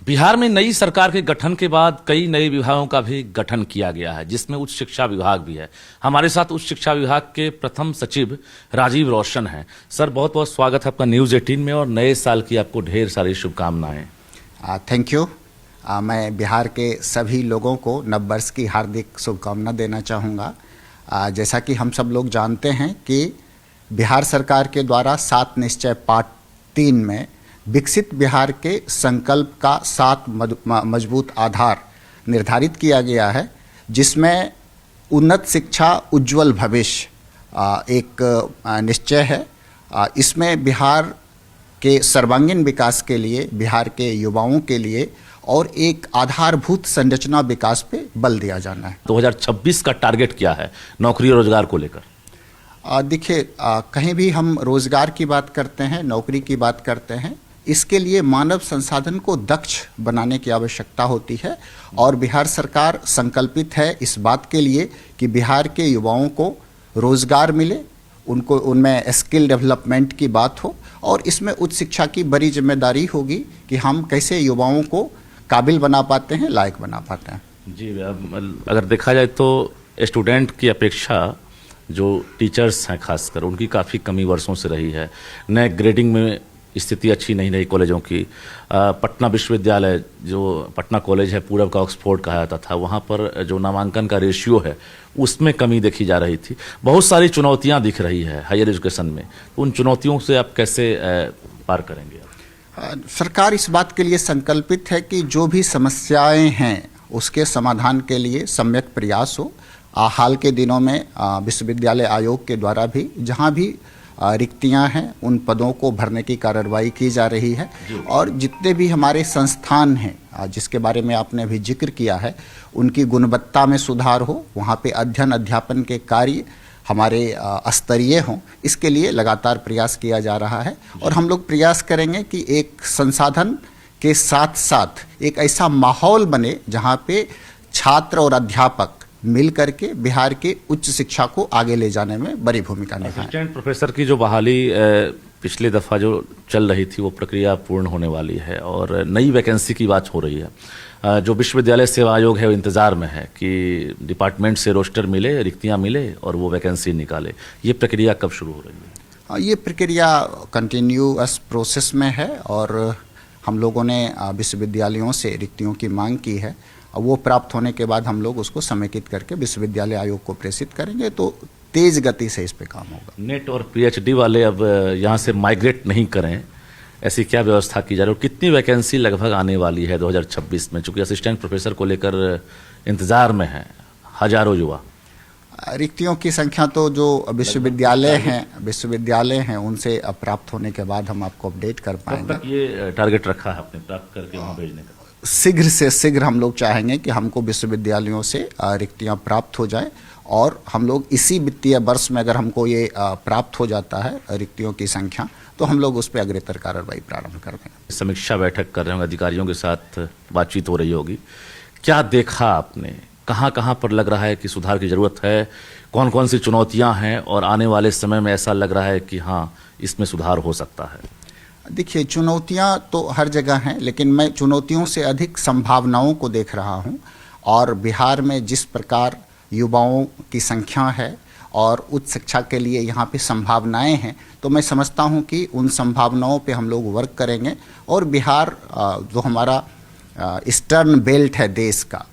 बिहार में नई सरकार के गठन के बाद कई नए विभागों का भी गठन किया गया है, जिसमें उच्च शिक्षा विभाग भी है। हमारे साथ उच्च शिक्षा विभाग के प्रथम सचिव राजीव रोशन हैं। सर, बहुत बहुत स्वागत है आपका न्यूज़ 18 में और नए साल की आपको ढेर सारी शुभकामनाएं। Thank you. मैं बिहार के सभी लोगों को नववर्ष की हार्दिक शुभकामना देना चाहूँगा। जैसा कि हम सब लोग जानते हैं कि बिहार सरकार के द्वारा 7 निश्चय पार्ट 3 में विकसित बिहार के संकल्प का 7 मजबूत आधार निर्धारित किया गया है, जिसमें उन्नत शिक्षा उज्जवल भविष्य एक निश्चय है। इसमें बिहार के सर्वांगीण विकास के लिए, बिहार के युवाओं के लिए और एक आधारभूत संरचना विकास पे बल दिया जाना है। 2026 का टारगेट क्या है नौकरी और रोजगार को लेकर? देखिए, कहीं भी हम रोजगार की बात करते हैं, नौकरी की बात करते हैं, इसके लिए मानव संसाधन को दक्ष बनाने की आवश्यकता होती है और बिहार सरकार संकल्पित है इस बात के लिए कि बिहार के युवाओं को रोजगार मिले, उनको उनमें स्किल डेवलपमेंट की बात हो और इसमें उच्च शिक्षा की बड़ी जिम्मेदारी होगी कि हम कैसे युवाओं को काबिल बना पाते हैं, लायक बना पाते हैं। जी, अगर देखा जाए तो स्टूडेंट की अपेक्षा जो टीचर्स हैं खासकर, उनकी काफ़ी कमी वर्षों से रही है। नए ग्रेडिंग में स्थिति अच्छी नहीं रही कॉलेजों की। पटना विश्वविद्यालय, जो पटना कॉलेज है, पूरब का ऑक्सफोर्ड कहा जाता था, वहाँ पर जो नामांकन का रेशियो है उसमें कमी देखी जा रही थी। बहुत सारी चुनौतियाँ दिख रही है हायर एजुकेशन में। उन चुनौतियों से आप कैसे पार करेंगे? सरकार इस बात के लिए संकल्पित है कि जो भी समस्याएं हैं उसके समाधान के लिए सम्यक प्रयास हो। हाल के दिनों में विश्वविद्यालय आयोग के द्वारा भी जहां भी रिक्तियां हैं उन पदों को भरने की कार्रवाई की जा रही है और जितने भी हमारे संस्थान हैं जिसके बारे में आपने अभी जिक्र किया है, उनकी गुणवत्ता में सुधार हो, वहां पे अध्ययन अध्यापन के कार्य हमारे स्तरीय हों, इसके लिए लगातार प्रयास किया जा रहा है और हम लोग प्रयास करेंगे कि एक संसाधन के साथ साथ एक ऐसा माहौल बने जहां पे छात्र और अध्यापक मिल करके बिहार के उच्च शिक्षा को आगे ले जाने में बड़ी भूमिका निभाएं। असिस्टेंट प्रोफेसर की जो बहाली पिछले दफ़ा जो चल रही थी वो प्रक्रिया पूर्ण होने वाली है और नई वैकेंसी की बात हो रही है। जो विश्वविद्यालय सेवा आयोग है वो इंतज़ार में है कि डिपार्टमेंट से रोस्टर मिले, रिक्तियां मिले और वो वैकेंसी निकाले। ये प्रक्रिया कब शुरू हो रही है? ये प्रक्रिया कंटिन्यूअस प्रोसेस में है और हम लोगों ने विश्वविद्यालयों से रिक्तियों की मांग की है। वो प्राप्त होने के बाद हम लोग उसको समेकित करके विश्वविद्यालय आयोग को प्रेषित करेंगे, तो तेज गति से इस पे काम होगा। नेट और पीएचडी वाले अब यहाँ से माइग्रेट नहीं करें, ऐसी क्या व्यवस्था की जा रही है? कितनी वैकेंसी लगभग आने वाली है 2026 में, चूंकि असिस्टेंट प्रोफेसर को लेकर इंतजार में है हजारों युवा? रिक्तियों की संख्या तो जो विश्वविद्यालय हैं उनसे प्राप्त होने के बाद हम आपको अपडेट कर पाएंगे। कब तक ये टारगेट रखा है आपने प्राप्त करके वहाँ भेजने का? शीघ्र से शीघ्र हम लोग चाहेंगे कि हमको विश्वविद्यालयों से रिक्तियां प्राप्त हो जाए और हम लोग इसी वित्तीय वर्ष में अगर हमको ये प्राप्त हो जाता है रिक्तियों की संख्या, तो हम लोग उस पर अग्रेतर कार्रवाई प्रारंभ कर देंगे। समीक्षा बैठक कर रहे होंगे, अधिकारियों के साथ बातचीत हो रही होगी। क्या देखा आपने? कहाँ कहाँ पर लग रहा है कि सुधार की ज़रूरत है? कौन कौन सी चुनौतियाँ हैं और आने वाले समय में ऐसा लग रहा है कि हाँ, इसमें सुधार हो सकता है? देखिए, चुनौतियां तो हर जगह हैं, लेकिन मैं चुनौतियों से अधिक संभावनाओं को देख रहा हूं और बिहार में जिस प्रकार युवाओं की संख्या है और उच्च शिक्षा के लिए यहाँ पे संभावनाएं हैं, तो मैं समझता हूं कि उन संभावनाओं पे हम लोग वर्क करेंगे और बिहार जो हमारा ईस्टर्न बेल्ट है देश का,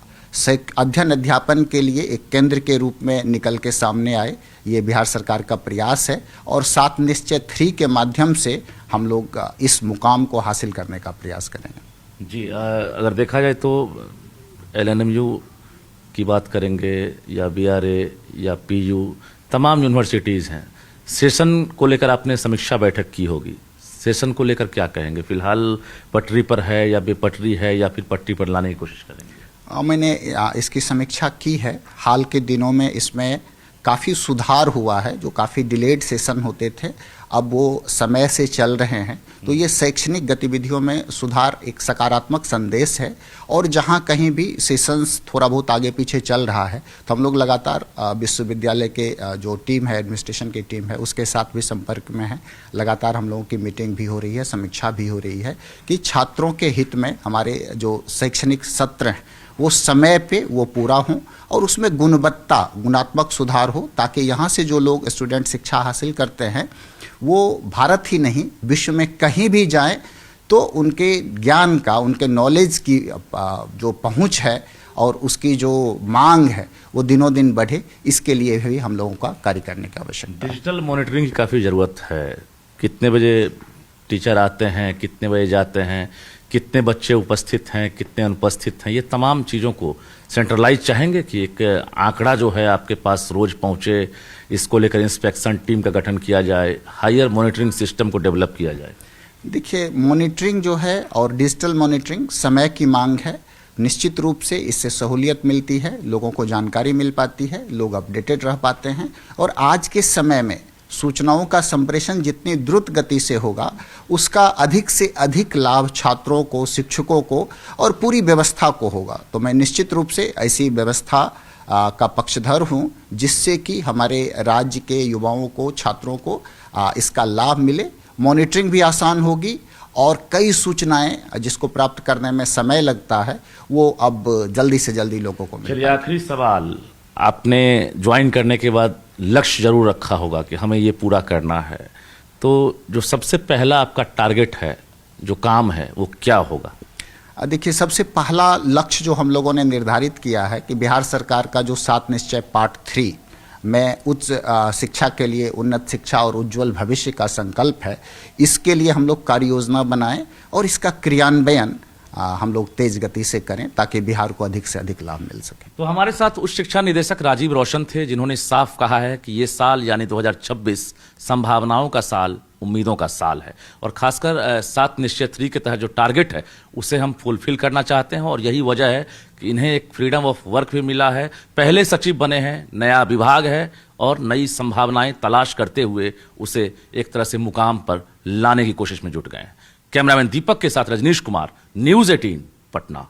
अध्ययन अध्यापन के लिए एक केंद्र के रूप में निकल के सामने आए, ये बिहार सरकार का प्रयास है और 7 निश्चय 3 के माध्यम से हम लोग इस मुकाम को हासिल करने का प्रयास करेंगे। जी, अगर देखा जाए तो एलएनएमयू की बात करेंगे या बीआरए या पीयू, तमाम यूनिवर्सिटीज़ हैं। सेशन को लेकर आपने समीक्षा बैठक की होगी, सेशन को लेकर क्या कहेंगे? फिलहाल पटरी पर है या बेपटरी है या फिर पटरी पर लाने की कोशिश करेंगे? मैंने इसकी समीक्षा की है। हाल के दिनों में इसमें काफ़ी सुधार हुआ है। जो काफ़ी डिलेड सेशन होते थे, अब वो समय से चल रहे हैं, तो ये शैक्षणिक गतिविधियों में सुधार एक सकारात्मक संदेश है। और जहाँ कहीं भी सेशंस थोड़ा बहुत आगे पीछे चल रहा है तो हम लोग लगातार विश्वविद्यालय के जो टीम है, एडमिनिस्ट्रेशन की टीम है, उसके साथ भी संपर्क में है। लगातार हम लोगों की मीटिंग भी हो रही है, समीक्षा भी हो रही है कि छात्रों के हित में हमारे जो शैक्षणिक सत्र हैं वो समय पे वो पूरा हों और उसमें गुणात्मक सुधार हो, ताकि यहाँ से जो लोग स्टूडेंट शिक्षा हासिल करते हैं वो भारत ही नहीं विश्व में कहीं भी जाएं तो उनके ज्ञान का, उनके नॉलेज की जो पहुँच है और उसकी जो मांग है वो दिनों दिन बढ़े। इसके लिए भी हम लोगों का कार्य करने की आवश्यकता है। डिजिटल मॉनिटरिंग की काफ़ी ज़रूरत है। कितने बजे टीचर आते हैं, कितने बजे जाते हैं, कितने बच्चे उपस्थित हैं, कितने अनुपस्थित हैं, ये तमाम चीज़ों को सेंट्रलाइज चाहेंगे कि एक आंकड़ा जो है आपके पास रोज़ पहुँचे, इसको लेकर इंस्पेक्शन टीम का गठन किया जाए, हायर मॉनिटरिंग सिस्टम को डेवलप किया जाए। देखिए, मॉनिटरिंग जो है और डिजिटल मॉनिटरिंग समय की मांग है। निश्चित रूप से इससे सहूलियत मिलती है, लोगों को जानकारी मिल पाती है, लोग अपडेटेड रह पाते हैं। और आज के समय में सूचनाओं का संप्रेषण जितनी द्रुत गति से होगा उसका अधिक से अधिक लाभ छात्रों को, शिक्षकों को और पूरी व्यवस्था को होगा। तो मैं निश्चित रूप से ऐसी व्यवस्था का पक्षधर हूँ जिससे कि हमारे राज्य के युवाओं को, छात्रों को इसका लाभ मिले। मॉनिटरिंग भी आसान होगी और कई सूचनाएं जिसको प्राप्त करने में समय लगता है वो अब जल्दी से जल्दी लोगों को मिले। चलिए, आखिरी सवाल, आपने ज्वाइन करने के बाद लक्ष्य जरूर रखा होगा कि हमें ये पूरा करना है, तो जो सबसे पहला आपका टारगेट है, जो काम है, वो क्या होगा? देखिए, सबसे पहला लक्ष्य जो हम लोगों ने निर्धारित किया है कि बिहार सरकार का जो 7 निश्चय पार्ट 3 में उच्च शिक्षा के लिए, उन्नत शिक्षा और उज्जवल भविष्य का संकल्प है, इसके लिए हम लोग कार्य योजना बनाएं और इसका क्रियान्वयन हम लोग तेज गति से करें ताकि बिहार को अधिक से अधिक लाभ मिल सके। तो हमारे साथ उच्च शिक्षा निदेशक राजीव रोशन थे, जिन्होंने साफ कहा है कि ये साल यानी 2026 संभावनाओं का साल, उम्मीदों का साल है और खासकर 7 निश्चय 3 के तहत जो टारगेट है उसे हम फुलफिल करना चाहते हैं। और यही वजह है कि इन्हें एक फ्रीडम ऑफ वर्क भी मिला है, पहले सचिव बने हैं, नया विभाग है और नई संभावनाएं तलाश करते हुए उसे एक तरह से मुकाम पर लाने की कोशिश में जुट गए हैं। कैमरामैन दीपक के साथ रजनीश कुमार, न्यूज़ 18 पटना।